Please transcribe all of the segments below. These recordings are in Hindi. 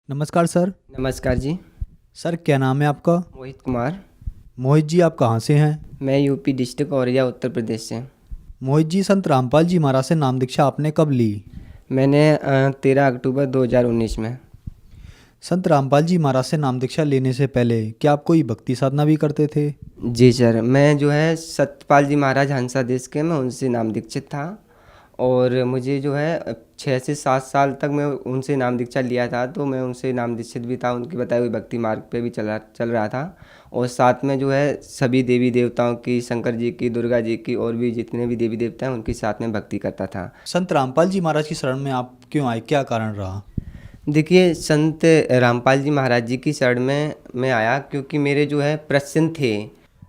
नमस्कार सर। नमस्कार जी। सर क्या नाम है आपका? मोहित कुमार। मोहित जी आप कहाँ से हैं? मैं यूपी डिस्ट्रिक्ट औरैया उत्तर प्रदेश से। मोहित जी संत रामपाल जी महाराज से नाम दीक्षा आपने कब ली? मैंने 13 अक्टूबर 2019 में। संत रामपाल जी महाराज से नाम दीक्षा लेने से पहले क्या आप कोई भक्ति साधना भी करते थे? जी सर, मैं जो है सतपाल जी महाराज हंसा देश के, मैं उनसे नाम दीक्षित था। और मुझे जो है 6 से 7 साल तक मैं उनसे नाम दीक्षा लिया था, तो मैं उनसे नाम दीक्षित भी था, उनकी बताई हुई भक्ति मार्ग पे भी चल रहा था। और साथ में जो है सभी देवी देवताओं की, शंकर जी की, दुर्गा जी की, और भी जितने भी देवी देवता हैं उनके साथ में भक्ति करता था। संत रामपाल जी महाराज की शरण में आप क्यों आए, क्या कारण रहा? देखिए, संत रामपाल जी महाराज जी की शरण में मैं आया क्योंकि मेरे जो है प्रश्न थे।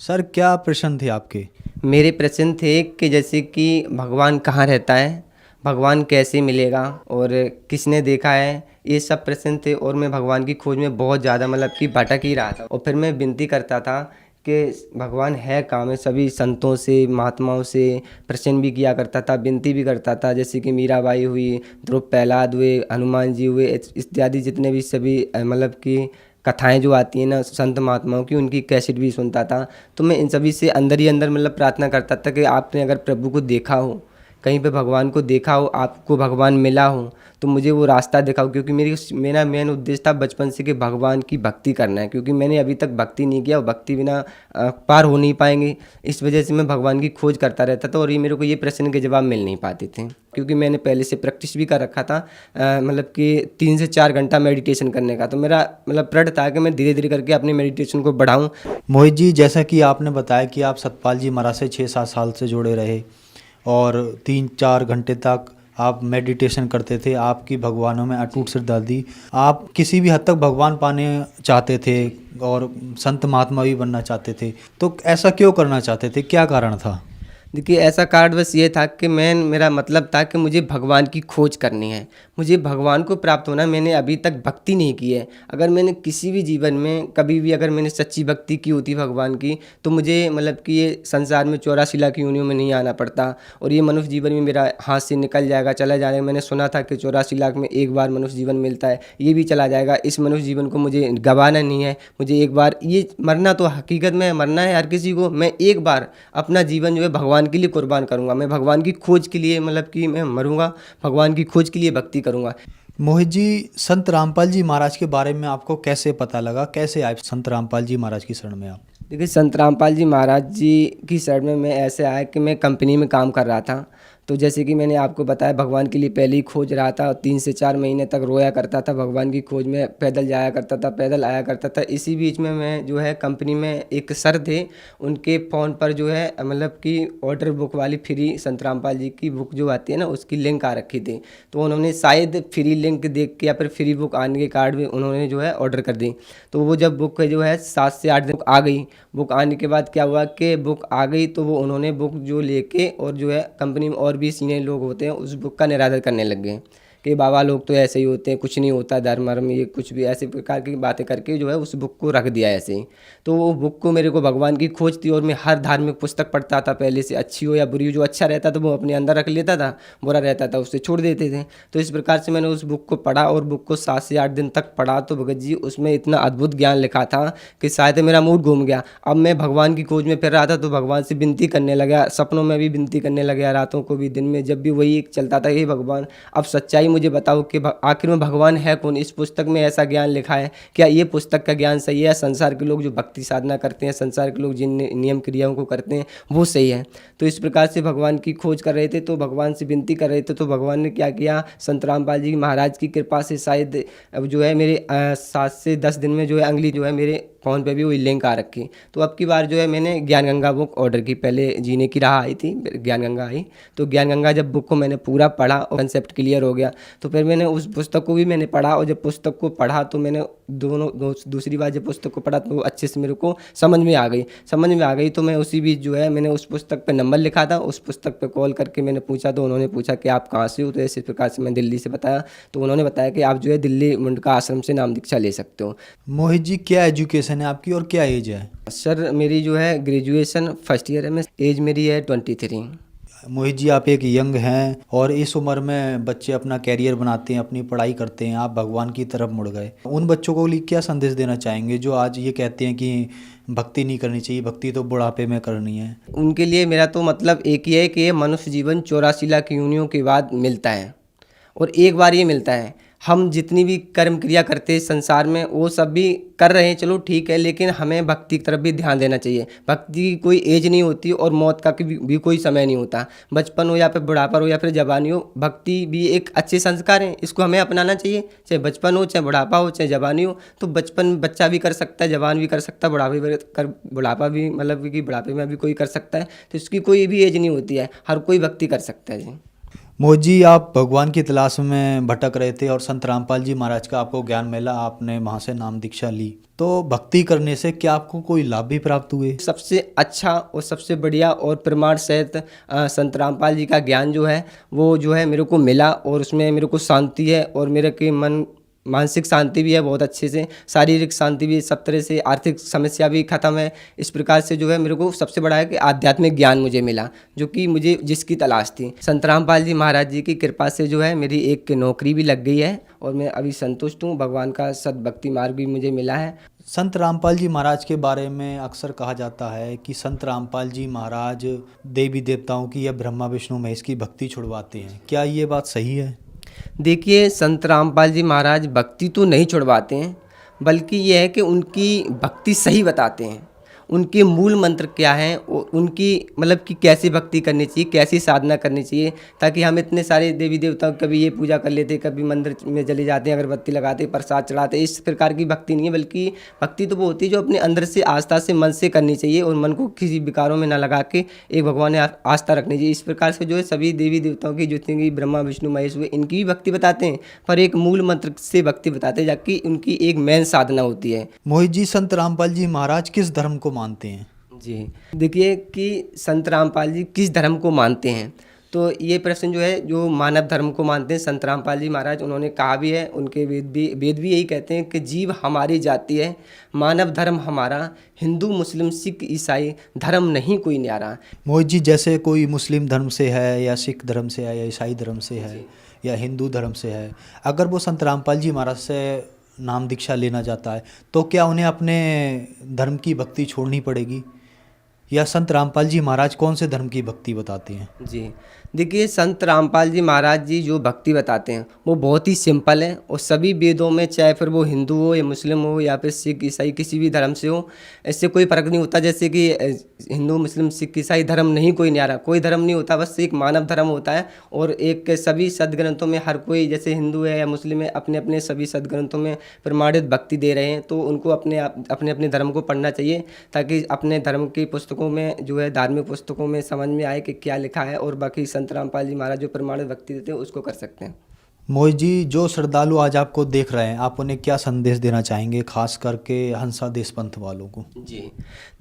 सर क्या प्रश्न थे आपके? मेरे प्रश्न थे कि जैसे कि भगवान कहाँ रहता है, भगवान कैसे मिलेगा, और किसने देखा है, ये सब प्रश्न थे। और मैं भगवान की खोज में बहुत ज़्यादा मतलब कि भटक ही रहा था। और फिर मैं विनती करता था कि भगवान है कहाँ। मैं सभी संतों से, महात्माओं से प्रश्न भी किया करता था, विनती भी करता था। जैसे कि मीराबाई हुई, ध्रुव प्रहलाद हुए, हनुमान जी हुए, इत्यादि जितने भी सभी मतलब कि कथाएं जो आती हैं ना संत महात्माओं की, उनकी कैसेट भी सुनता था। तो मैं इन सभी से अंदर ही अंदर मतलब प्रार्थना करता था कि आपने अगर प्रभु को देखा हो, कहीं पे भगवान को देखा हो, आपको भगवान मिला हो, तो मुझे वो रास्ता दिखाओ। क्योंकि मेरा मेन उद्देश्य था बचपन से कि भगवान की भक्ति करना है, क्योंकि मैंने अभी तक भक्ति नहीं किया और भक्ति बिना पार हो नहीं पाएंगे। इस वजह से मैं भगवान की खोज करता रहता था, और ये मेरे को ये प्रश्न के जवाब मिल नहीं पाते थे, क्योंकि मैंने पहले से प्रैक्टिस भी कर रखा था। मतलब कि 3 से 4 घंटा मेडिटेशन करने का। तो मेरा मतलब प्रण था कि मैं धीरे धीरे करके अपने मेडिटेशन को बढ़ाऊँ। मोहित जी जैसा कि आपने बताया कि आप सतपाल जी महाराज से 6-7 साल से जुड़े रहे और 3-4 घंटे तक आप मेडिटेशन करते थे, आपकी भगवानों में अटूट श्रद्धा, आप किसी भी हद तक भगवान पाने चाहते थे और संत महात्मा भी बनना चाहते थे। तो ऐसा क्यों करना चाहते थे, क्या कारण था? देखिए, ऐसा कारण बस ये था कि मेरा मतलब था कि मुझे भगवान की खोज करनी है, मुझे भगवान को प्राप्त होना है। मैंने अभी तक भक्ति नहीं की है। अगर मैंने किसी भी जीवन में कभी भी अगर मैंने सच्ची भक्ति की होती भगवान की, तो मुझे मतलब कि ये संसार में 84 लाख योनियों में नहीं आना पड़ता, और ये मनुष्य जीवन में मेरा हाथ से निकल जाएगा, चला जाएगा। मैंने सुना था कि 84 लाख में एक बार मनुष्य जीवन मिलता है, ये भी चला जाएगा। इस मनुष्य जीवन को मुझे गंवाना नहीं है। मुझे एक बार ये मरना, तो हकीकत में मरना है हर किसी को। मैं एक बार अपना जीवन जो है भगवान के लिए कुर्बान करूँगा। मैं भगवान की खोज के लिए मतलब कि मैं मरूँगा, भगवान की खोज के लिए भक्ति करूँगा। मोहित जी संत रामपाल जी महाराज के बारे में आपको कैसे पता लगा, कैसे आए संत रामपाल जी महाराज की शरण में आप? देखिए, संत रामपाल जी महाराज जी की शरण में मैं ऐसे आया कि मैं कंपनी में काम कर रहा था। तो जैसे कि मैंने आपको बताया, भगवान के लिए पहले ही खोज रहा था, और 3 से 4 महीने तक रोया करता था भगवान की खोज में। पैदल जाया करता था, पैदल आया करता था। इसी बीच में मैं जो है कंपनी में एक सर थे, उनके फ़ोन पर जो है मतलब कि ऑर्डर बुक वाली फ्री संत रामपाल जी की बुक जो आती है ना, उसकी लिंक आ रखी थी। तो उन्होंने शायद फ्री लिंक देख के या फिर फ्री बुक आने के कार्ड में उन्होंने जो है ऑर्डर कर दी। तो वो जब बुक जो है 7 से 8 दिन आ गई। बुक आने के बाद क्या हुआ कि बुक आ गई, तो वो उन्होंने बुक जो लेके और जो है कंपनी में और भी सीनियर लोग होते हैं उस बुक का निरादर करने लग गए कि बाबा लोग तो ऐसे ही होते हैं, कुछ नहीं होता धर्म वर्म, ये कुछ भी ऐसे प्रकार की बातें करके जो है उस बुक को रख दिया ऐसे ही। तो वो बुक को, मेरे को भगवान की खोज थी, और मैं हर धार्मिक पुस्तक पढ़ता था पहले से, अच्छी हो या बुरी हो। जो अच्छा रहता था वो अपने अंदर रख लेता था, बुरा रहता था उससे छोड़ देते थे। तो इस प्रकार से मैंने उस बुक को पढ़ा, और बुक को 7 से 8 दिन तक पढ़ा। तो भगत जी उसमें इतना अद्भुत ज्ञान लिखा था कि शायद मेरा मूड घूम गया। अब मैं भगवान की खोज में फिर रहा था, तो भगवान से विनती करने लगा, सपनों में भी विनती करने लगा, रातों को भी, दिन में, जब भी वही एक चलता था, हे भगवान अब सच्चाई मुझे बताओ कि आखिर में भगवान है कौन। इस पुस्तक में ऐसा ज्ञान लिखा है, क्या ये पुस्तक का ज्ञान सही है? संसार के लोग जो भक्ति साधना करते हैं, संसार के लोग जिन नियम क्रियाओं को करते हैं, वो सही है? तो इस प्रकार से भगवान की खोज कर रहे थे, तो भगवान से विनती कर रहे थे। तो भगवान ने क्या किया, संत रामपाल जी महाराज की कृपा से शायद अब जो है मेरे 7 से 10 दिन में जो है अगली जो है मेरे फ़ोन पे भी वही लिंक आ रखी। तो अब की बार जो है मैंने ज्ञान गंगा बुक ऑर्डर की। पहले जीने की राह आई थी, ज्ञान गंगा आई। तो ज्ञान गंगा जब बुक को मैंने पूरा पढ़ा और कंसेप्ट क्लियर हो गया, तो फिर मैंने उस पुस्तक को भी मैंने पढ़ा। और जब पुस्तक को पढ़ा तो मैंने दूसरी बार जब पुस्तक को पढ़ा तो अच्छे से मेरे को समझ में आ गई। तो मैं उसी बीच जो है मैंने उस पुस्तक पे नंबर लिखा था, उस पुस्तक पे कॉल करके मैंने पूछा। तो उन्होंने पूछा कि आप कहाँ से हो? तो ऐसे प्रकार से मैं दिल्ली से बताया। तो उन्होंने बताया कि आप जो है दिल्ली मुंडका आश्रम से नाम दीक्षा ले सकते हो। मोहित जी क्या एजुकेशन है आपकी और क्या एज है? सर मेरी जो है ग्रेजुएशन फर्स्ट ईयर है, मैं एज मेरी है 23। मोहित जी, आप एक यंग हैं और इस उम्र में बच्चे अपना कैरियर बनाते हैं, अपनी पढ़ाई करते हैं, आप भगवान की तरफ मुड़ गए। उन बच्चों को लिए क्या संदेश देना चाहेंगे जो आज ये कहते हैं कि भक्ति नहीं करनी चाहिए, भक्ति तो बुढ़ापे में करनी है? उनके लिए मेरा तो मतलब एक ही है कि ये मनुष्य जीवन 84 लाख योनियों के बाद मिलता है और एक बार ये मिलता है। हम जितनी भी कर्म क्रिया करते हैं संसार में वो सब भी कर रहे हैं, चलो ठीक है, लेकिन हमें भक्ति की तरफ भी ध्यान देना चाहिए। भक्ति की कोई एज नहीं होती और मौत का भी कोई समय नहीं होता। बचपन हो या फिर बुढ़ापा हो या फिर जवानी हो, भक्ति भी एक अच्छे संस्कार है, इसको हमें अपनाना चाहिए। चाहे बचपन हो, चाहे बुढ़ापा हो, चाहे जवानी हो। तो बचपन बच्चा भी कर सकता है, जवान भी कर सकता है, बुढ़ापा भी मतलब कि बुढ़ापे में भी कोई कर सकता है। तो इसकी कोई भी एज नहीं होती है, हर कोई भक्ति कर सकता है जी। मोहित जी, आप भगवान की तलाश में भटक रहे थे और संत रामपाल जी महाराज का आपको ज्ञान मिला, आपने वहाँ से नाम दीक्षा ली। तो भक्ति करने से क्या आपको कोई लाभ भी प्राप्त हुए? सबसे अच्छा और सबसे बढ़िया और प्रमाण सहित संत रामपाल जी का ज्ञान जो है वो जो है मेरे को मिला और उसमें मेरे को शांति है और मेरे के मन मानसिक शांति भी है बहुत अच्छे से, शारीरिक शांति भी, सब तरह से आर्थिक समस्या भी खत्म है। इस प्रकार से जो है मेरे को सबसे बड़ा है कि आध्यात्मिक ज्ञान मुझे मिला, जो कि मुझे जिसकी तलाश थी। संत रामपाल जी महाराज जी की कृपा से जो है मेरी एक नौकरी भी लग गई है और मैं अभी संतुष्ट हूँ। भगवान का सद्भक्ति मार्ग भी मुझे मिला है। संत रामपाल जी महाराज के बारे में अक्सर कहा जाता है कि संत रामपाल जी महाराज देवी देवताओं की या ब्रह्मा विष्णु महेश की भक्ति छुड़वाते हैं, क्या ये बात सही है? देखिए, संत रामपाल जी महाराज भक्ति तो नहीं छुड़वाते हैं, बल्कि ये है कि उनकी भक्ति सही बताते हैं। उनके मूल मंत्र क्या हैं, उनकी मतलब कि कैसे भक्ति करनी चाहिए, कैसी साधना करनी चाहिए, ताकि हम इतने सारे देवी देवताओं कभी ये पूजा कर लेते, कभी मंदिर में चले जाते हैं, अगरबत्ती लगाते, प्रसाद चढ़ाते, इस प्रकार की भक्ति नहीं है। बल्कि भक्ति तो वो होती है जो अपने अंदर से आस्था से मन से करनी चाहिए और मन को किसी विकारों में ना लगा के एक भगवान में आस्था रखनी चाहिए। इस प्रकार से जो है सभी देवी देवताओं की जितनी भी ब्रह्मा विष्णु महेश हुए इनकी भी भक्ति बताते हैं, पर एक मूल मंत्र से भक्ति बताते हैं, जबकि उनकी एक मेन साधना होती है। मोहित जी, संत रामपाल जी महाराज किस धर्म को मानते हैं? जी, देखिए कि संत रामपाल जी किस धर्म को मानते हैं, तो ये प्रश्न जो है जो मानव धर्म को मानते हैं संत रामपाल जी महाराज, उन्होंने कहा भी है, उनके वेद भी यही कहते हैं कि जीव हमारी जाति है, मानव धर्म हमारा, हिंदू मुस्लिम सिख ईसाई धर्म नहीं कोई न्यारा। मोहित जी, जैसे कोई मुस्लिम धर्म से है या सिख धर्म से है या ईसाई धर्म से है या हिंदू धर्म से है, अगर वो संत रामपाल जी महाराज से नाम दीक्षा लेना चाहता है तो क्या उन्हें अपने धर्म की भक्ति छोड़नी पड़ेगी, या संत रामपाल जी महाराज कौन से धर्म की भक्ति बताते हैं? जी, देखिए संत रामपाल जी महाराज जी जो भक्ति बताते हैं वो बहुत ही सिंपल है और सभी वेदों में, चाहे फिर वो हिंदू हो या मुस्लिम हो या फिर सिख ईसाई किसी भी धर्म से हो, इससे कोई फ़र्क नहीं होता। जैसे कि हिंदू मुस्लिम सिख ईसाई धर्म नहीं कोई न्यारा, कोई धर्म नहीं होता, बस एक मानव धर्म होता है। और एक सभी सदग्रंथों में हर कोई, जैसे हिंदू है या मुस्लिम है, अपने अपने सभी सदग्रंथों में प्रमाणित भक्ति दे रहे हैं, तो उनको अपने अपने धर्म को पढ़ना चाहिए, ताकि अपने धर्म की पुस्तकों में जो है धार्मिक पुस्तकों में समझ में आए कि क्या लिखा है, और बाकी संत रामपाल जी महाराज जो प्रमाणित भक्ति देते हैं उसको कर सकते हैं। मोहित जी, जो श्रद्धालु आज आपको देख रहे हैं, आप उन्हें क्या संदेश देना चाहेंगे, खास करके हंसादेश पंथ वालों को? जी,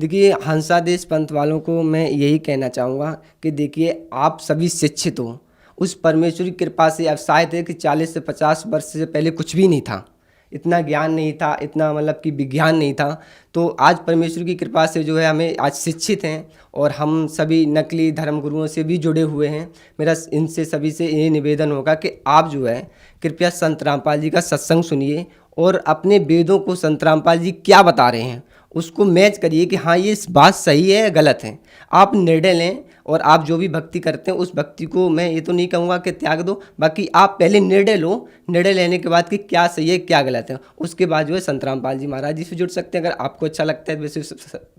देखिए हंसादेश पंथ वालों को मैं यही कहना चाहूँगा कि देखिए आप सभी शिक्षित हो, उस परमेश्वर की कृपा से। अब शायद है कि 40 से 50 वर्ष से पहले कुछ भी नहीं था, इतना ज्ञान नहीं था, इतना मतलब कि विज्ञान नहीं था, तो आज परमेश्वर की कृपा से जो है हमें आज शिक्षित हैं और हम सभी नकली धर्म गुरुओं से भी जुड़े हुए हैं। मेरा इनसे सभी से ये निवेदन होगा कि आप जो है कृपया संत रामपाल जी का सत्संग सुनिए और अपने वेदों को संत रामपाल जी क्या बता रहे हैं उसको मैच करिए कि हाँ ये बात सही है या गलत है। आप निर्णय लें और आप जो भी भक्ति करते हैं उस भक्ति को मैं ये तो नहीं कहूँगा कि त्याग दो, बाकी आप पहले निर्णय लो, निर्णय लेने के बाद कि क्या सही है क्या गलत है, उसके बाद जो है संत रामपाल जी महाराज जी से जुड़ सकते हैं। अगर आपको अच्छा लगता है, वैसे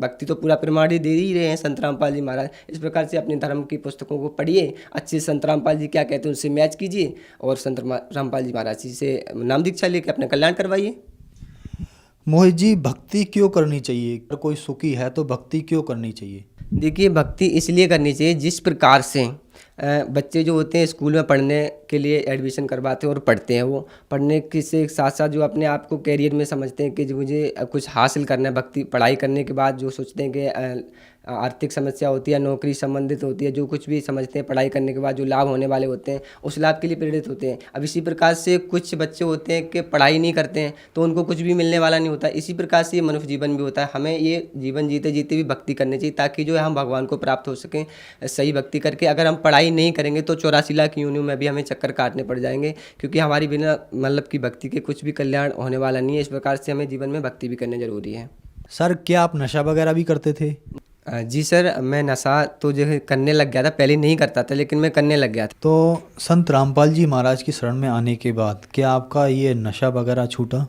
भक्ति तो पूरा प्रमाणित दे ही रहे हैं संत रामपाल जी महाराज। इस प्रकार से अपने धर्म की पुस्तकों को पढ़िए, अच्छे संत रामपाल जी क्या कहते हैं उनसे मैच कीजिए और संत रामपाल जी महाराज जी से नाम दीक्षा लेकर अपना कल्याण करवाइए। मोहित जी, भक्ति क्यों करनी चाहिए? अगर कोई सुखी है तो भक्ति क्यों करनी चाहिए? देखिए भक्ति इसलिए करनी चाहिए जिस प्रकार से बच्चे जो होते हैं स्कूल में पढ़ने के लिए एडमिशन करवाते हैं और पढ़ते हैं। वो पढ़ने के से साथ साथ जो अपने आप को कैरियर में समझते हैं कि जो मुझे कुछ हासिल करना है, भक्ति पढ़ाई करने के बाद जो सोचते हैं कि आर्थिक समस्या होती है, नौकरी संबंधित होती है, जो कुछ भी समझते हैं पढ़ाई करने के बाद जो लाभ होने वाले होते हैं, उस लाभ के लिए प्रेरित होते हैं। अब इसी प्रकार से कुछ बच्चे होते हैं कि पढ़ाई नहीं करते हैं तो उनको कुछ भी मिलने वाला नहीं होता। इसी प्रकार से ये मनुष्य जीवन भी होता है। हमें ये जीवन जीते जीते भी भक्ति करनी चाहिए ताकि जो है हम भगवान को प्राप्त हो सकें सही भक्ति करके। अगर हम पढ़ाई नहीं करेंगे तो 84 लाख योनियों में भी हमें चक्कर काटने पड़ जाएंगे, क्योंकि हमारी बिना मतलब की भक्ति के कुछ भी कल्याण होने वाला नहीं है। इस प्रकार से हमें जीवन में भक्ति भी करनी जरूरी है। सर क्या आप नशा वगैरह भी करते थे? जी सर, मैं नशा तो जो है करने लग गया था, पहले नहीं करता था लेकिन मैं करने लग गया था। तो संत रामपाल जी महाराज की शरण में आने के बाद क्या आपका ये नशा वगैरह छूटा?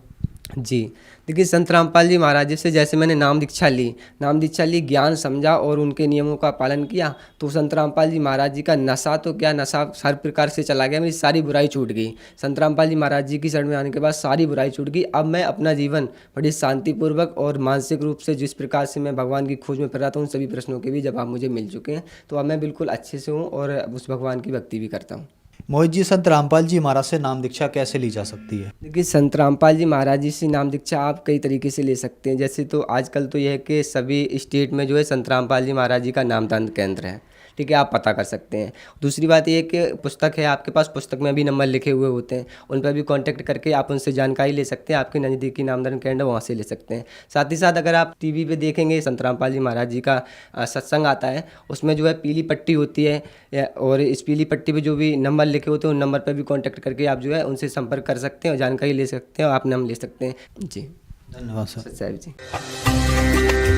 जी देखिए, संत रामपाल जी महाराज जी से जैसे मैंने नाम दीक्षा ली, ज्ञान समझा और उनके नियमों का पालन किया तो संत रामपाल जी महाराज जी का नशा तो क्या, नशा हर प्रकार से चला गया। मेरी सारी बुराई छूट गई। संत रामपाल जी महाराज जी की शरण में आने के बाद सारी बुराई छूट गई। अब मैं अपना जीवन बड़ी शांतिपूर्वक और मानसिक रूप से जिस प्रकार से मैं भगवान की खोज में कर रहा था, उन सभी प्रश्नों के भी जवाब मुझे मिल चुके हैं। तो अब मैं बिल्कुल अच्छे से हूँ और उस भगवान की भक्ति भी करता हूँ। मोहित जी, संत रामपाल जी महाराज से नाम दीक्षा कैसे ली जा सकती है? देखिए, संत रामपाल जी महाराज जी से नाम दीक्षा आप कई तरीके से ले सकते हैं। जैसे तो आजकल तो यह है कि सभी स्टेट में जो है संत रामपाल जी महाराज जी का नामदान केंद्र है, ठीक है, आप पता कर सकते हैं। दूसरी बात ये है कि पुस्तक है आपके पास, पुस्तक में भी नंबर लिखे हुए होते हैं, उन पर भी कांटेक्ट करके आप उनसे जानकारी ले सकते हैं। आपके नज़दीकी नामदान केंद्र वहाँ से ले सकते हैं। साथ ही साथ अगर आप टीवी पे देखेंगे संत रामपाल जी महाराज जी का सत्संग आता है, उसमें जो है पीली पट्टी होती है और इस पीली पट्टी पे जो भी नंबर लिखे होते हैं उन नंबर पर भी कॉन्टैक्ट करके आप जो है उनसे संपर्क कर सकते हैं और जानकारी ले सकते हैं और आप नाम ले सकते हैं। जी धन्यवाद सर। साहब जी।